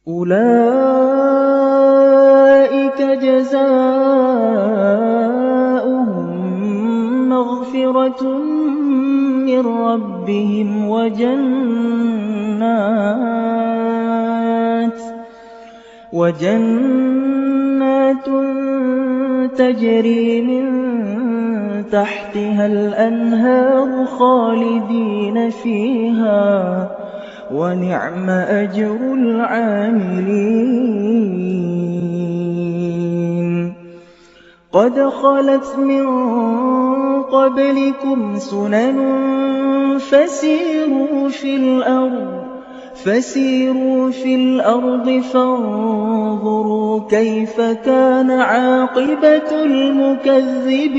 أُولَٰئِكَ جَزَاؤُهُم مَّغْفِرَةٌ مِّن رَّبِّهِمْ وَجَنَّاتٌ تَجْرِي مِن تَحْتِهَا الْأَنْهَارُ خَالِدِينَ فِيهَا ۚ وَنِعْمَ أَجْرُ الْعَامِلِينَ قَدْ خَلَتْ مِن قَبْلِكُمْ سُنَنٌ فَسِيرُوا فِي الْأَرْضِ فَانظُرُوا كَيْفَ كَانَ عَاقِبَةُ الْمُكَذِّبِينَ